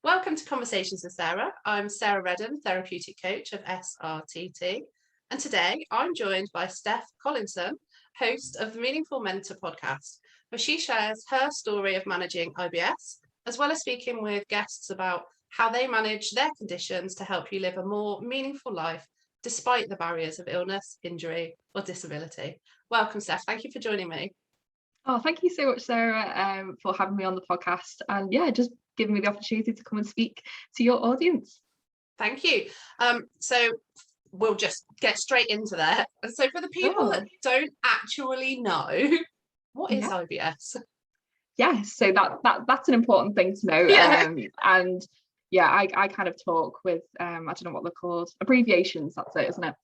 Welcome to Conversations with Sarah. I'm Sarah Reddan, Therapeutic Coach of SRTT. And today I'm joined by Steph Collinson, host of the Meaningful Mentor podcast, where she shares her story of managing IBS, as well as speaking with guests about how they manage their conditions to help you live a more meaningful life, despite the barriers of illness, injury, or disability. Welcome, Steph. Thank you for joining me. Oh, thank you so much, Sarah, for having me on the podcast, and just giving me the opportunity to come and speak to your audience. Thank you. So we'll just get straight into that. So for the people that don't actually know, what is IBS? Yes, so that's an important thing to know. I kind of talk with I don't know what they're called, abbreviations, that's it, isn't it?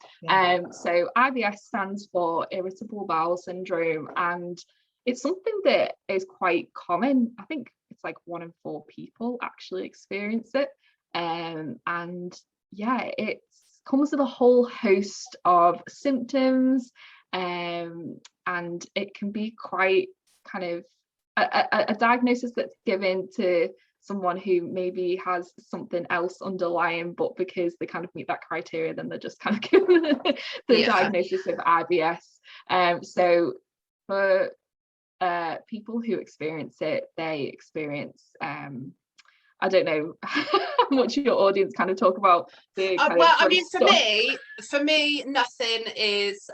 So IBS stands for Irritable Bowel Syndrome, and it's something that is quite common. I think it's like 1 in 4 people actually experience it. It comes with a whole host of symptoms, and it can be quite kind of a diagnosis that's given to someone who maybe has something else underlying, but because they kind of meet that criteria, then they're just kind of given the diagnosis of IBS. So for people who experience it, they experience I don't know how much your audience kind of talk about the for me nothing is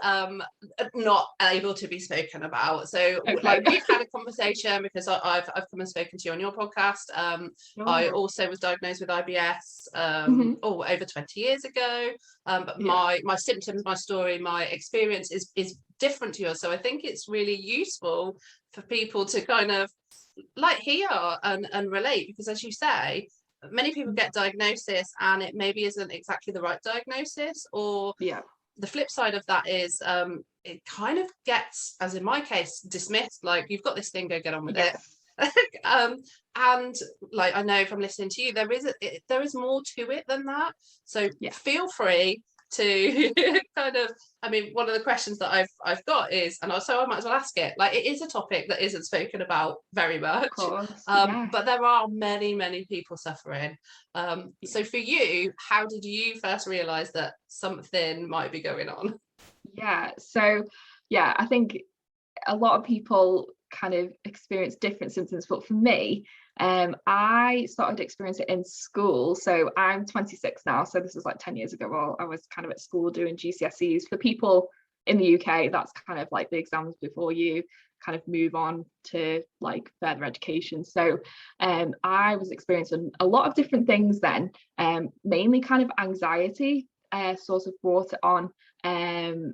not able to be spoken about. So like we've had a conversation because I've come and spoken to you on your podcast. I also was diagnosed with IBS over 20 years ago, but my symptoms, my story, my experience is different to yours. So I think it's really useful for people to kind of like hear and relate, because as you say, many people get diagnosis and it maybe isn't exactly the right diagnosis, or the flip side of that is it kind of gets, as in my case, dismissed, like you've got this thing, go get on with it. And like I know from listening to you, there is more to it than that, so feel free to kind of, I mean, one of the questions that I've got is, and so I might as well ask it, like it is a topic that isn't spoken about very much, but there are many people suffering. So for you, how did you first realize that something might be going on? I think a lot of people kind of experience different symptoms, but for me, I started experiencing it in school. So I'm 26 now, so this was like 10 years ago. Well, I was kind of at school doing GCSEs. For people in the UK, that's kind of like the exams before you kind of move on to like further education. So I was experiencing a lot of different things then, mainly kind of anxiety sort of brought it on, and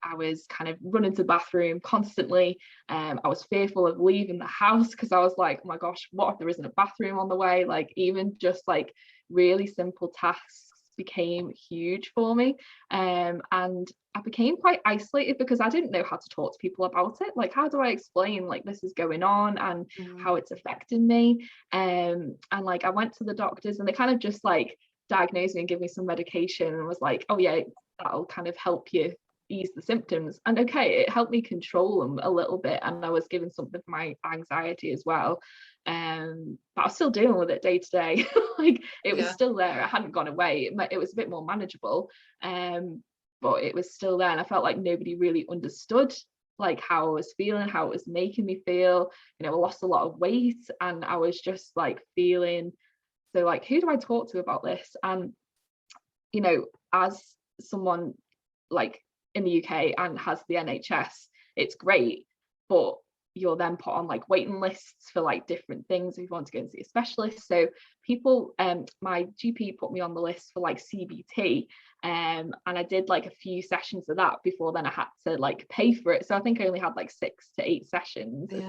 I was kind of running to the bathroom constantly. I was fearful of leaving the house because I was like, oh my gosh, what if there isn't a bathroom on the way? Like even just like really simple tasks became huge for me. And I became quite isolated because I didn't know how to talk to people about it. Like, how do I explain like this is going on and how it's affecting me? And like I went to the doctors and they kind of just like diagnosed me and gave me some medication and was like, oh yeah, that'll kind of help you ease the symptoms. And it helped me control them a little bit, and I was given something for my anxiety as well, but I was still dealing with it day to day. Like it was still there, it hadn't gone away. It was a bit more manageable, but it was still there, and I felt like nobody really understood like how I was feeling, how it was making me feel. I lost a lot of weight and I was just like feeling so like, who do I talk to about this? And as someone like in the UK and has the NHS, it's great, but you're then put on like waiting lists for like different things if you want to go and see a specialist. So people, my GP put me on the list for like CBT, and I did like a few sessions of that before then I had to like pay for it. So I think I only had like 6 to 8 sessions of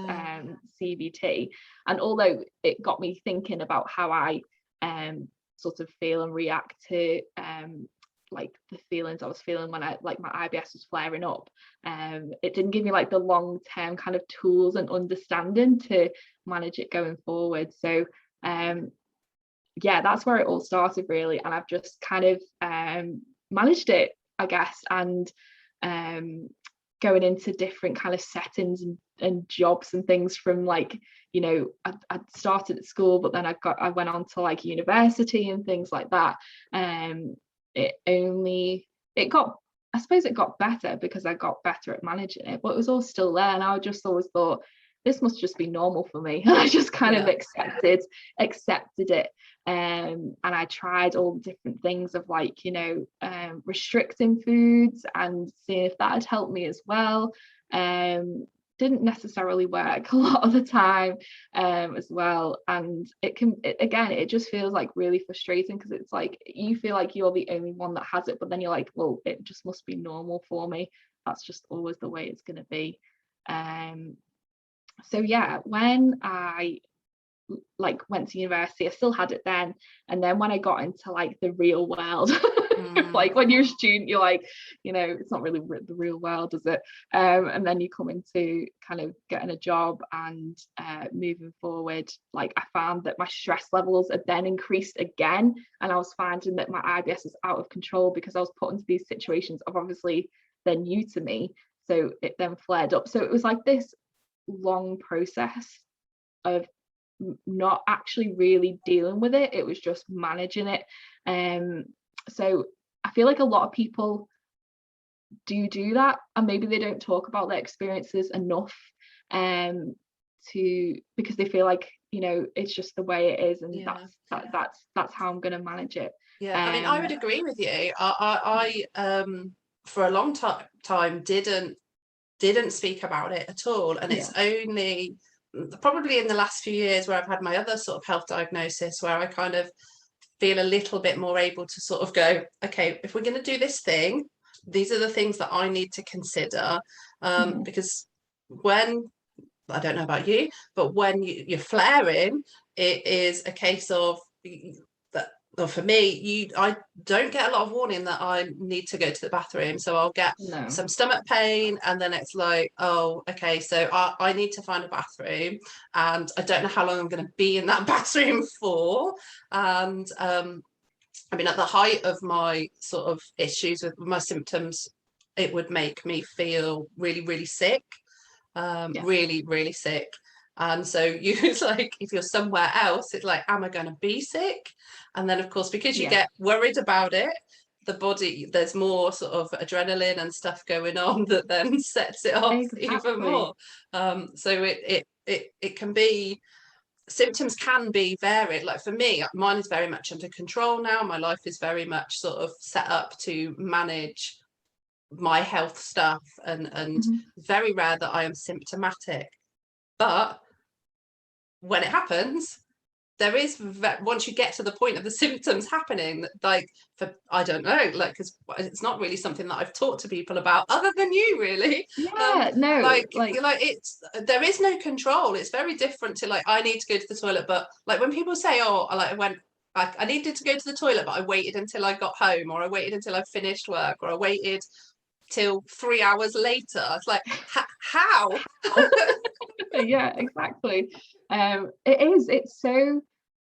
CBT, and although it got me thinking about how I sort of feel and react to like the feelings I was feeling when I like my IBS was flaring up, it didn't give me like the long-term kind of tools and understanding to manage it going forward. So that's where it all started really, and I've just kind of managed it, I guess. And going into different kind of settings and jobs and things from like, you know, I started at school, but then I went on to like university and things like that. I suppose it got better because I got better at managing it, but it was all still there. And I just always thought, this must just be normal for me. And I just kind of accepted it. And I tried all the different things of like, you know, restricting foods and seeing if that had helped me as well. Didn't necessarily work a lot of the time as well. And it just feels like really frustrating, because it's like you feel like you're the only one that has it, but then you're like, well, it just must be normal for me. That's just always the way it's going to be. So yeah, when I like went to university, I still had it then. And then when I got into like the real world, like when you're a student, you're like, you know, it's not really the real world, is it? And then you come into kind of getting a job and moving forward, like I found that my stress levels had then increased again, and I was finding that my IBS is out of control because I was put into these situations of obviously they're new to me, so it then flared up. So it was like this long process of not actually really dealing with it, it was just managing it. So I feel like a lot of people do that, and maybe they don't talk about their experiences enough because they feel like, you know, it's just the way it is, and that's how I'm going to manage it. I mean, I would agree with you. I for a long time didn't speak about it at all, and it's only probably in the last few years where I've had my other sort of health diagnosis where I kind of feel a little bit more able to sort of go, okay, if we're going to do this thing, these are the things that I need to consider, because when, I don't know about you, but when you're flaring, it is a case of that. Well, for me, I don't get a lot of warning that I need to go to the bathroom. So I'll get some stomach pain, and then it's like, oh, okay, so I need to find a bathroom, and I don't know how long I'm going to be in that bathroom for. And I mean, at the height of my sort of issues with my symptoms, it would make me feel really, really sick, really, really sick. And so it's like, if you're somewhere else, it's like, am I going to be sick? And then, of course, because you get worried about it, the body, there's more sort of adrenaline and stuff going on that then sets it off even more. So it can be, symptoms can be varied. Like for me, mine is very much under control now. My life is very much sort of set up to manage my health stuff, and very rare that I am symptomatic. But when it happens, there is, once you get to the point of the symptoms happening, like, for, I don't know, like, because it's not really something that I've talked to people about other than you, really. Like it's, there is no control. It's very different to like, I need to go to the toilet, but like when people say, oh, like I needed to go to the toilet, but I waited until I got home, or I waited until I finished work, or I waited till 3 hours later. It's like, how? Yeah, exactly. It's so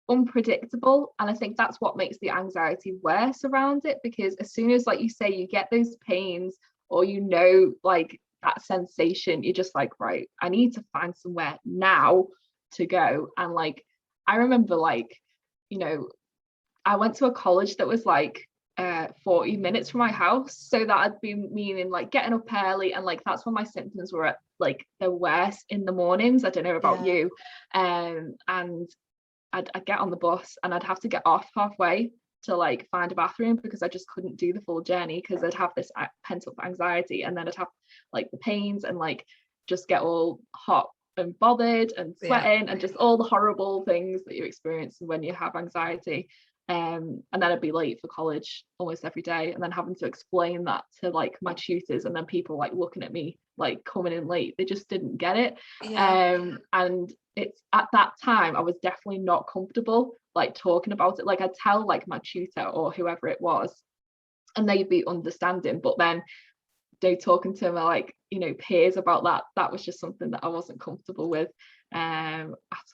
unpredictable, and I think that's what makes the anxiety worse around it, because as soon as, like you say, you get those pains, or you know, like that sensation, you're just like, right, I need to find somewhere now to go. And like I remember, like, you know, I went to a college that was like 40 minutes from my house, so that had been meaning like getting up early, and like that's when my symptoms were at like the worst, in the mornings. I don't know about you, and I'd get on the bus and I'd have to get off halfway to like find a bathroom, because I just couldn't do the full journey, because I'd have this pent up anxiety, and then I'd have like the pains and like just get all hot and bothered and sweating and just all the horrible things that you experience when you have anxiety. And then I'd be late for college almost every day, and then having to explain that to like my tutors, and then people like looking at me like coming in late. They just didn't get it. And it's at that time I was definitely not comfortable like talking about it. Like I'd tell like my tutor or whoever it was, and they'd be understanding, but then they talking to my like, you know, peers about that was just something that I wasn't comfortable with at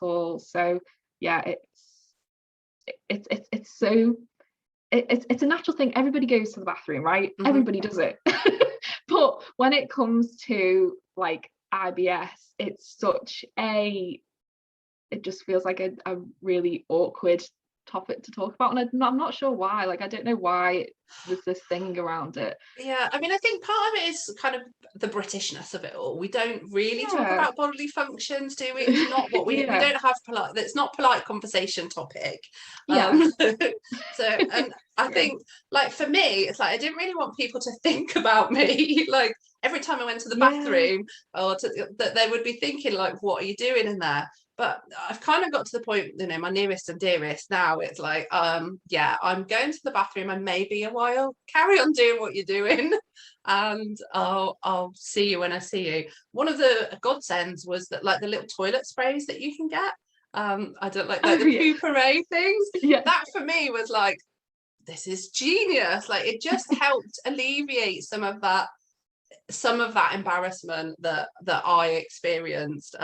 all. So yeah, it's so it's a natural thing. Everybody goes to the bathroom, right? Everybody does it. But when it comes to like IBS, it's it just feels like a really awkward topic to talk about, and I'm not sure why. Like, I don't know why there's this thing around it. Yeah, I mean, I think part of it is kind of the Britishness of it all. We don't really talk Yeah. about bodily functions, do we? It's not what we Yeah. don't have polite. It's not polite conversation topic. Yeah. So, and I think, like, for me, it's like I didn't really want people to think about me. Like, every time I went to the bathroom, or that they would be thinking, like, what are you doing in there? But I've kind of got to the point, you know, my nearest and dearest now, it's like, yeah, I'm going to the bathroom and maybe a while. Carry on doing what you're doing, and I'll see you when I see you. One of the godsends was that, like, the little toilet sprays that you can get. I don't like the pooperate things. Yeah. That for me was like, this is genius. Like, it just helped alleviate some of that embarrassment that I experienced,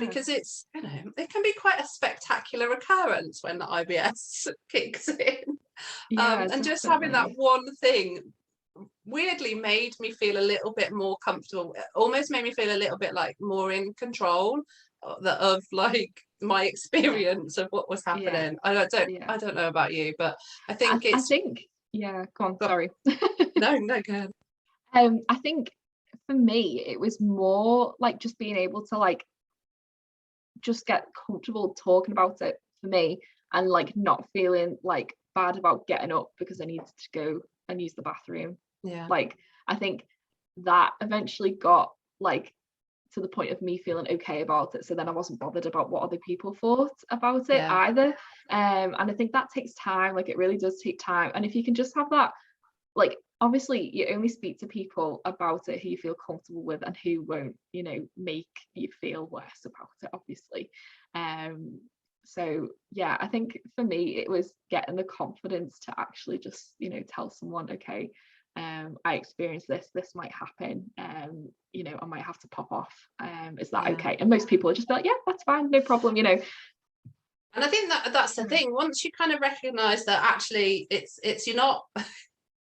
because it's, you know, it can be quite a spectacular occurrence when the IBS kicks in, and just having that one thing weirdly made me feel a little bit more comfortable, almost made me feel a little bit like more in control of like my experience of what was happening. I don't know about you, but I think go on, sorry. No, go ahead. I think for me it was more like just being able to like just get comfortable talking about it for me, and like not feeling like bad about getting up because I needed to go and use the bathroom. Yeah. Like, I think that eventually got like to the point of me feeling okay about it, so then I wasn't bothered about what other people thought about it either. And I think that takes time. Like, it really does take time, and if you can just have that, like, obviously you only speak to people about it who you feel comfortable with and who won't, you know, make you feel worse about it, obviously. So yeah, I think for me it was getting the confidence to actually just, you know, tell someone, okay, I experienced this might happen, you know, I might have to pop off, is that okay? And most people are just like, yeah, that's fine, no problem, you know. And I think that's the thing, once you kind of recognize that actually it's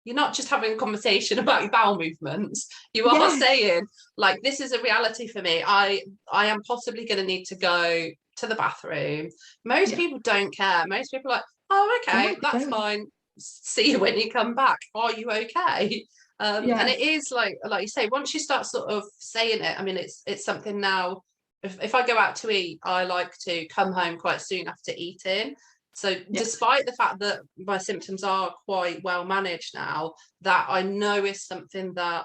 you're not just having a conversation about your bowel movements, you are saying, like, this is a reality for me, I am possibly going to need to go to the bathroom. Most people don't care. Most people are like, oh, okay, that's fine, see you when you come back, are you okay? And it is like you say, once you start sort of saying it, I mean, it's something now, if I go out to eat, I like to come home quite soon after eating. So despite the fact that my symptoms are quite well managed now, that I know is something that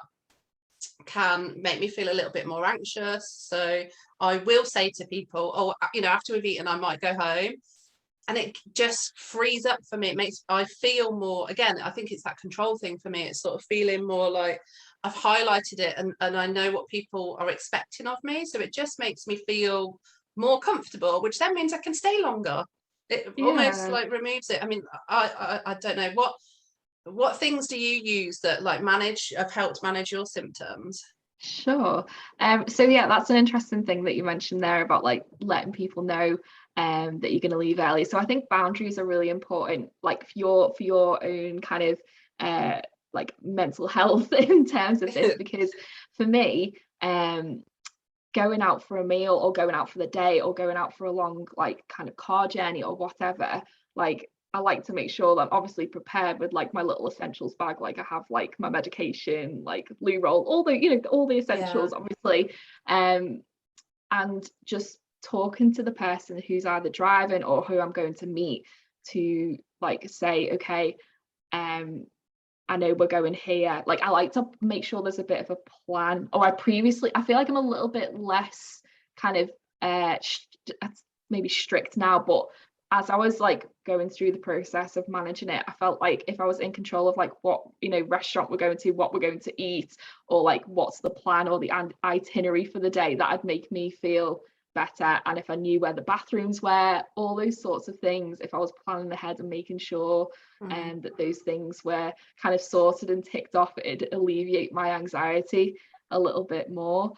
can make me feel a little bit more anxious. So I will say to people, oh, you know, after we've eaten, I might go home. And it just frees up for me. It makes I feel more, again, I think it's that control thing for me. It's sort of feeling more like I've highlighted it, and I know what people are expecting of me. So it just makes me feel more comfortable, which then means I can stay longer. It almost like removes it. I mean, I don't know, what things do you use that like have helped manage your symptoms? Sure. So yeah, that's an interesting thing that you mentioned there about like letting people know that you're going to leave early. So I think boundaries are really important, like for your own kind of like mental health in terms of this, because for me, going out for a meal or going out for the day or going out for a long like kind of car journey or whatever, like I like to make sure that I'm obviously prepared with like my little essentials bag. Like I have like my medication, like loo roll, all the, you know, all the essentials, obviously. And just talking to the person who's either driving or who I'm going to meet to like say, okay, I know we're going here. Like, I like to make sure there's a bit of a plan. Or I feel like I'm a little bit less kind of maybe strict now, but as I was like going through the process of managing it, I felt like if I was in control of like what, you know, restaurant we're going to, what we're going to eat, or like what's the plan or the itinerary for the day, that'd make me feel better. And if I knew where the bathrooms were, all those sorts of things, if I was planning ahead and making sure that those things were kind of sorted and ticked off, it'd alleviate my anxiety a little bit more.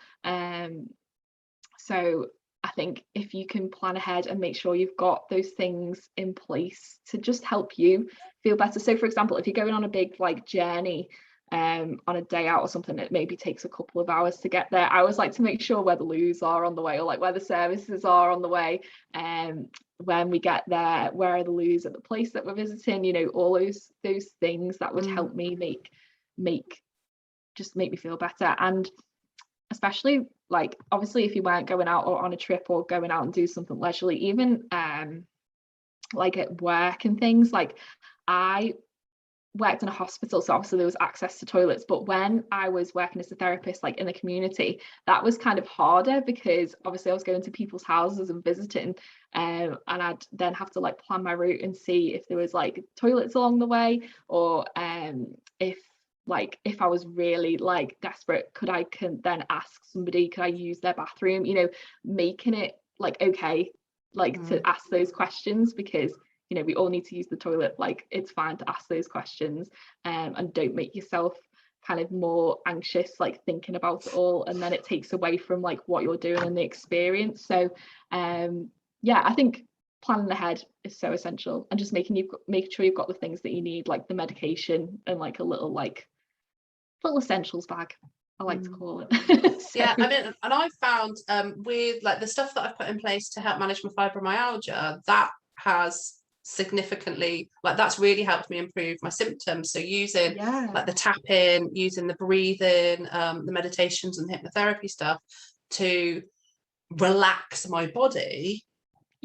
So I think if you can plan ahead and make sure you've got those things in place to just help you feel better. So for example, if you're going on a big like journey, on a day out or something, it maybe takes a couple of hours to get there. I always like to make sure where the loos are on the way, or like where the services are on the way. When we get there, where are the loos at the place that we're visiting? You know, all those things that would help me make me feel better. And especially, like, obviously if you weren't going out or on a trip or going out and do something leisurely, even like at work and things, like I worked in a hospital, so obviously there was access to toilets, but when I was working as a therapist, like in the community, that was kind of harder, because obviously I was going to people's houses and visiting, and I'd then have to like plan my route and see if there was like toilets along the way, or if I was really like desperate, then ask somebody, could I use their bathroom, you know, making it like okay, like to ask those questions, because you know, we all need to use the toilet. Like, it's fine to ask those questions, and don't make yourself kind of more anxious, like thinking about it all, and then it takes away from like what you're doing and the experience. So yeah, I think planning ahead is so essential, and just make sure you've got the things that you need, like the medication and like a little essentials bag, I like to call it. So, yeah, I mean, and I've found with like the stuff that I've put in place to help manage my fibromyalgia, that has significantly, like, that's really helped me improve my symptoms. So using like the tapping, using the breathing, the meditations and hypnotherapy stuff to relax my body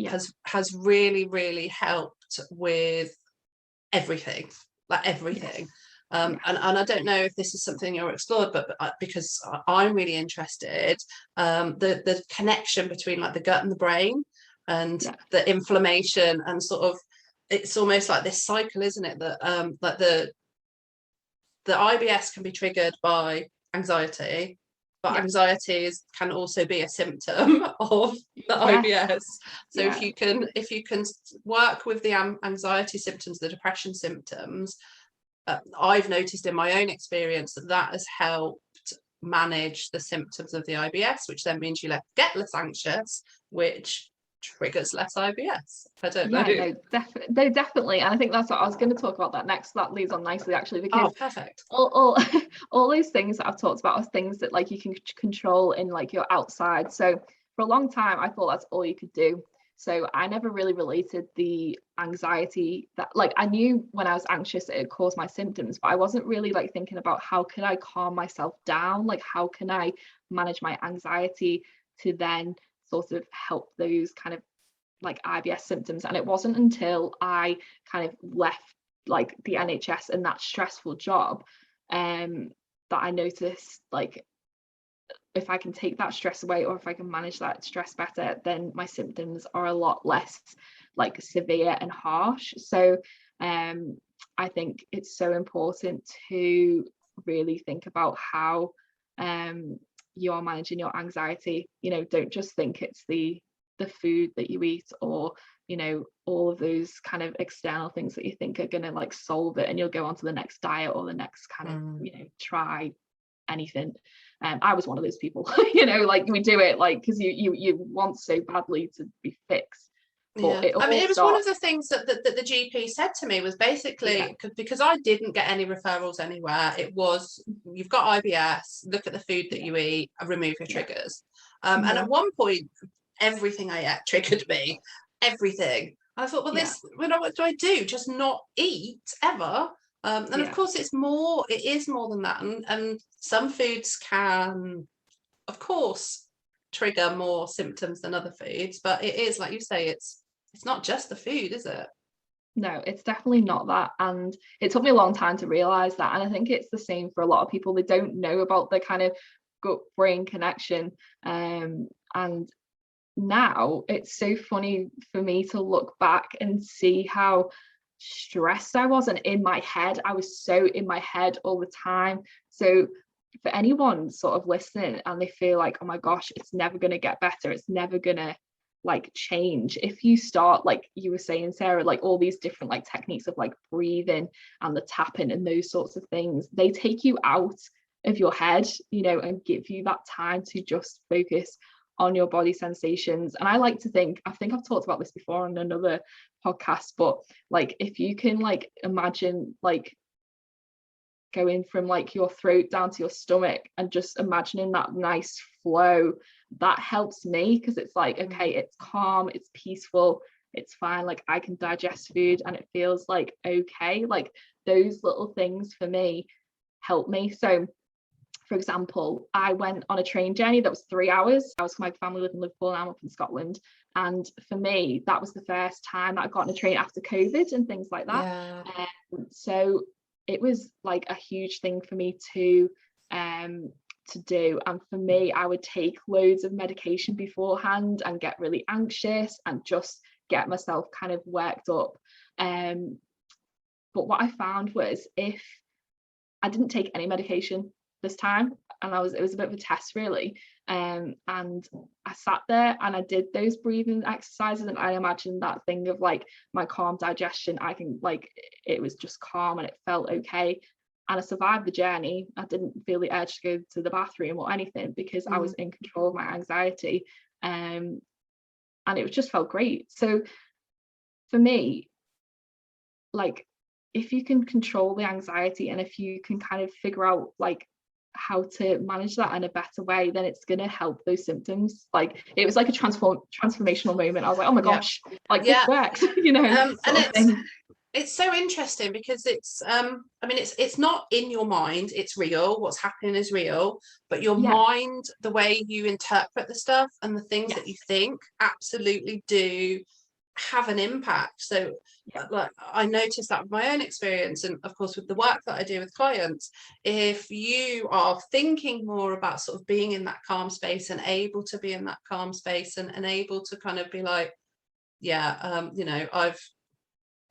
has really helped with everything, like everything. And I don't know if this is something you're explored, but because I'm really interested, the connection between like the gut and the brain, and the inflammation, and sort of, it's almost like this cycle, isn't it, that like the IBS can be triggered by anxiety, but anxiety can also be a symptom of the IBS. So if you can work with the anxiety symptoms, the depression symptoms, I've noticed in my own experience that has helped manage the symptoms of the IBS, which then means you get less anxious, which triggers less IBS. I don't know. No, definitely. And I think that's what I was going to talk about that next. That leads on nicely, actually, because perfect. all those things that I've talked about are things that like you can control in like your outside. So for a long time, I thought that's all you could do. So I never really related the anxiety that, like, I knew when I was anxious it caused my symptoms, but I wasn't really like thinking about how can I calm myself down, like how can I manage my anxiety to then sort of help those kind of like IBS symptoms. And it wasn't until I kind of left like the NHS and that stressful job that I noticed, like, if I can take that stress away, or if I can manage that stress better, then my symptoms are a lot less like severe and harsh. So I think it's so important to really think about how you're managing your anxiety. You know, don't just think it's the food that you eat, or you know, all of those kind of external things that you think are going to like solve it, and you'll go on to the next diet or the next kind of, you know, try anything. I was one of those people, you know, like we do it like because you want so badly to be fixed. But I mean, it was one of the things that the GP said to me was basically, because I didn't get any referrals anywhere, it was, you've got IBS, look at the food that you eat, remove your triggers. And at one point, everything I ate triggered me, everything. I thought, well, what do I do? Just not eat ever? And of course, it is more than that. And some foods can, of course, trigger more symptoms than other foods, but it is, like you say, it's not just the food, is it? No, it's definitely not that. And it took me a long time to realize that. And I think it's the same for a lot of people. They don't know about the kind of gut brain connection. And now it's so funny for me to look back and see how stressed I was, and in my head, I was so in my head all the time. So for anyone sort of listening and they feel like, oh my gosh, it's never going to get better, it's never going to like change, if you start, like you were saying, Sarah, like all these different like techniques of like breathing and the tapping and those sorts of things, they take you out of your head, you know, and give you that time to just focus on your body sensations. And I like to think I've talked about this before on another podcast, but like if you can like imagine like going from like your throat down to your stomach and just imagining that nice flow, that helps me, because it's like, okay, it's calm, it's peaceful, it's fine, like I can digest food and it feels like okay. Like those little things for me help me. So for example, I went on a train journey that was 3 hours. My family live in Liverpool and I'm up in Scotland, and for me that was the first time that I got on a train after COVID and things like that. So it was like a huge thing for me to do, and for me I would take loads of medication beforehand and get really anxious and just get myself kind of worked up. But what I found was, if I didn't take any medication this time, and it was a bit of a test really, and I sat there and I did those breathing exercises, and I imagined that thing of like my calm digestion. I can like, it was just calm and it felt okay, and I survived the journey. I didn't feel the urge to go to the bathroom or anything because I was in control of my anxiety, and it just felt great. So for me, like, if you can control the anxiety and if you can kind of figure out like how to manage that in a better way, then it's going to help those symptoms. Like it was like a transformational moment. I was like, oh my gosh, like this works, you know. And it's so interesting because it's I mean, it's not in your mind, it's real. What's happening is real, but your mind, the way you interpret the stuff and the things that you think absolutely do have an impact. So like I noticed that with my own experience, and of course with the work that I do with clients, if you are thinking more about sort of being in that calm space and able to be in that calm space and able to kind of be like, you know, I've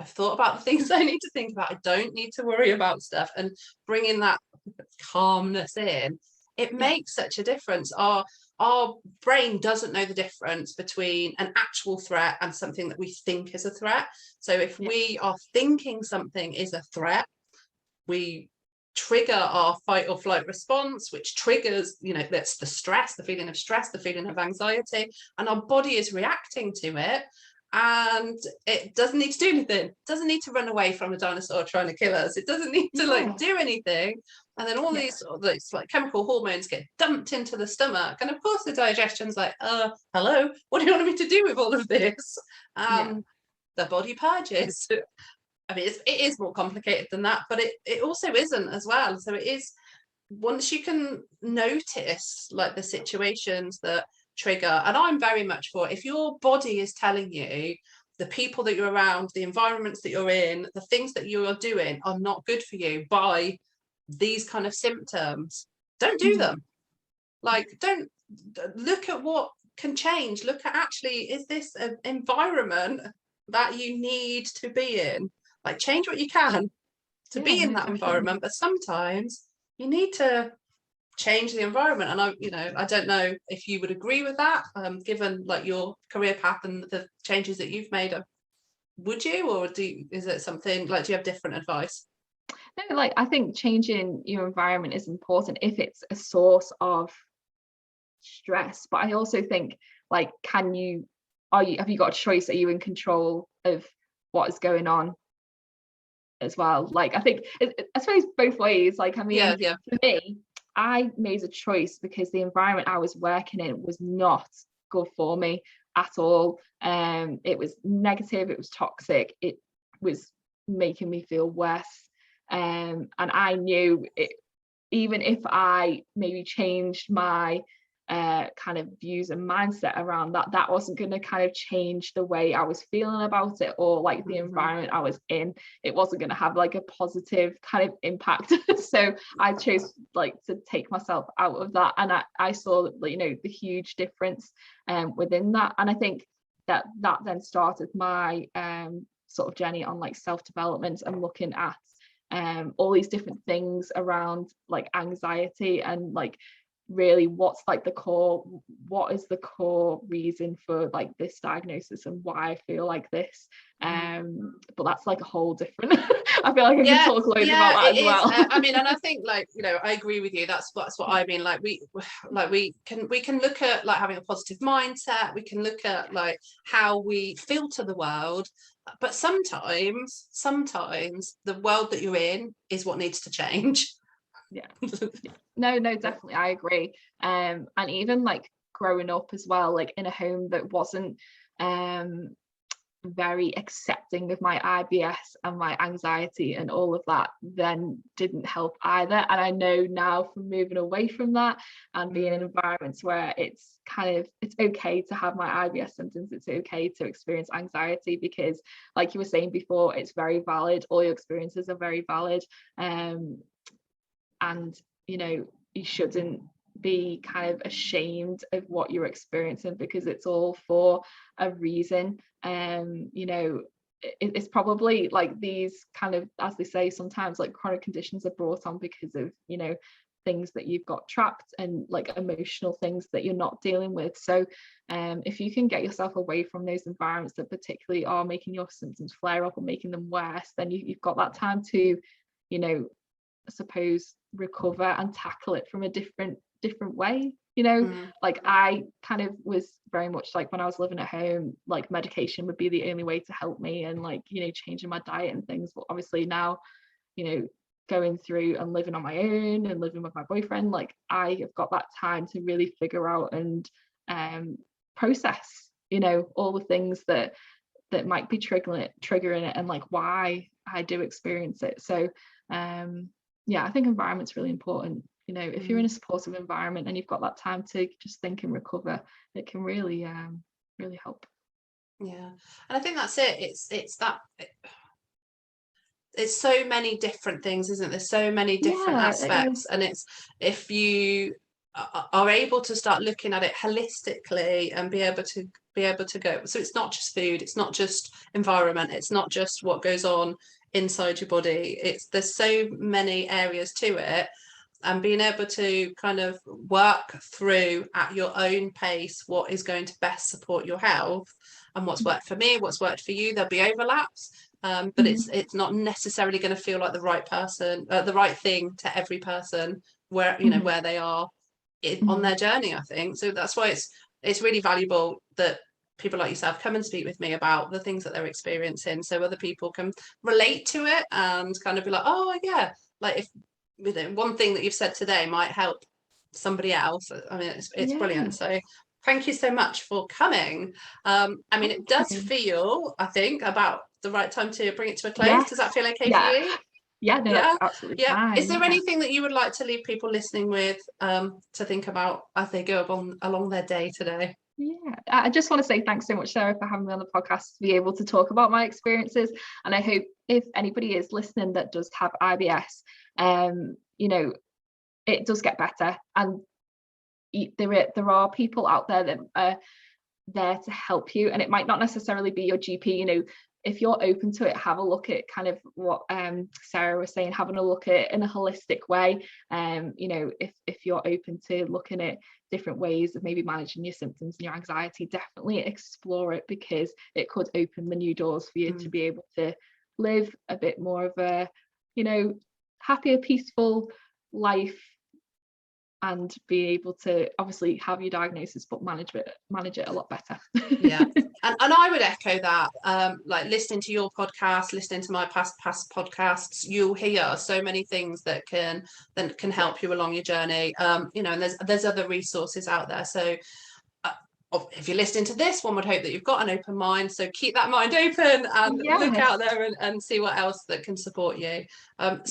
thought about the things I need to think about, I don't need to worry about stuff, and bringing that calmness in, it makes such a difference. Our brain doesn't know the difference between an actual threat and something that we think is a threat. So if we are thinking something is a threat, we trigger our fight or flight response, which triggers, you know, that's the stress, the feeling of stress, the feeling of anxiety, and our body is reacting to it. And it doesn't need to do anything. It doesn't need to run away from a dinosaur trying to kill us. It doesn't need to like do anything. And then all these like chemical hormones get dumped into the stomach. And of course the digestion's like, hello, what do you want me to do with all of this? The body purges. I mean, it is more complicated than that, but it also isn't as well. So it is, once you can notice like the situations that trigger, and I'm very much for, if your body is telling you the people that you're around, the environments that you're in, the things that you are doing are not good for you by these kind of symptoms, don't do them. Like, don't look at what can change. Look at, actually, is this an environment that you need to be in? Like, change what you can to be in that environment, but sometimes you need to change the environment. And I don't know if you would agree with that, given like your career path and the changes that you've made. Would you, or is it something like, do you have different advice? No, like I think changing your environment is important if it's a source of stress, but I also think like, have you got a choice? Are you in control of what is going on as well? Like I think I suppose both ways. Like, I mean, for me, I made a choice because the environment I was working in was not good for me at all. It was negative, it was toxic, it was making me feel worse. And I knew it, even if I maybe changed my kind of views and mindset around that wasn't going to kind of change the way I was feeling about it, or like the environment I was in. It wasn't going to have like a positive kind of impact. So I chose like to take myself out of that, and I saw, you know, the huge difference within that. And I think that then started my sort of journey on like self-development and looking at all these different things around like anxiety and like really what's like what is the core reason for like this diagnosis and why I feel like this. But that's like a whole different I feel like I could talk loads about that as well. I mean, and I think, like, you know, I agree with you. That's what I mean. Like we can look at like having a positive mindset. We can look at like how we filter the world, but sometimes the world that you're in is what needs to change. Yeah. No, definitely, I agree. And even like growing up as well, like in a home that wasn't very accepting of my IBS and my anxiety and all of that, then didn't help either. And I know now from moving away from that and being in environments where it's okay to have my IBS symptoms, it's okay to experience anxiety, because like you were saying before, it's very valid. All your experiences are very valid. And you know, you shouldn't be kind of ashamed of what you're experiencing, because it's all for a reason. You know, it's probably like these kind of, as they say sometimes, like chronic conditions are brought on because of, you know, things that you've got trapped and like emotional things that you're not dealing with. So if you can get yourself away from those environments that particularly are making your symptoms flare up or making them worse, then you've got that time to, you know, I suppose recover and tackle it from a different way, you know. Like I kind of was very much like, when I was living at home, like medication would be the only way to help me, and like, you know, changing my diet and things. But obviously now, you know, going through and living on my own and living with my boyfriend, like I have got that time to really figure out and process, you know, all the things that might be triggering it and like why I do experience it. So yeah, I think environment's really important. You know, if you're in a supportive environment and you've got that time to just think and recover, it can really really help. Yeah, and I think that's it. It's so many different things, isn't there? So many different aspects, and it's, if you are able to start looking at it holistically and be able to go, so it's not just food, it's not just environment, it's not just what goes on inside your body, there's so many areas to it, and being able to kind of work through at your own pace what is going to best support your health, and what's worked for me, what's worked for you. There'll be overlaps, but it's not necessarily going to feel like the right thing to every person, where, you know, where they are on their journey, I think. So that's why it's really valuable that people like yourself come and speak with me about the things that they're experiencing, so other people can relate to it and kind of be like, oh yeah, like if, you know, one thing that you've said today might help somebody else. I mean, it's brilliant. So thank you so much for coming. I mean, it does feel, I think, about the right time to bring it to a close. Does that feel okay for you? Yeah, no, that's absolutely fine. Is there anything that you would like to leave people listening with to think about as they go along their day today? Yeah, I just want to say thanks so much, Sarah, for having me on the podcast to be able to talk about my experiences. And I hope if anybody is listening that does have IBS, you know, it does get better, and there are people out there that are there to help you, and it might not necessarily be your GP. You know, if you're open to it, have a look at kind of what Sarah was saying, having a look at it in a holistic way. You know, if you're open to looking at different ways of maybe managing your symptoms and your anxiety, definitely explore it, because it could open the new doors for you to be able to live a bit more of a, you know, happier, peaceful life, and be able to obviously have your diagnosis but manage it a lot better. Yeah, and I would echo that. Like listening to your podcast, listening to my past podcasts, you'll hear so many things that can help you along your journey. You know, and there's other resources out there. So if you're listening to this, one would hope that you've got an open mind, so keep that mind open and look out there and see what else that can support you.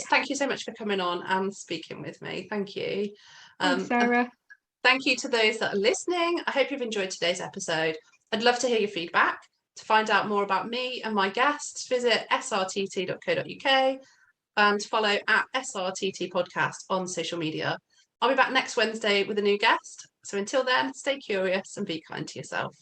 Thank you so much for coming on and speaking with me. Thank you. Thanks, Sarah. Thank you to those that are listening. I hope you've enjoyed today's episode. I'd love to hear your feedback. To find out more about me and my guests, visit srtt.co.uk and follow at SRTT podcast on social media. I'll be back next Wednesday with a new guest. So until then, stay curious and be kind to yourself.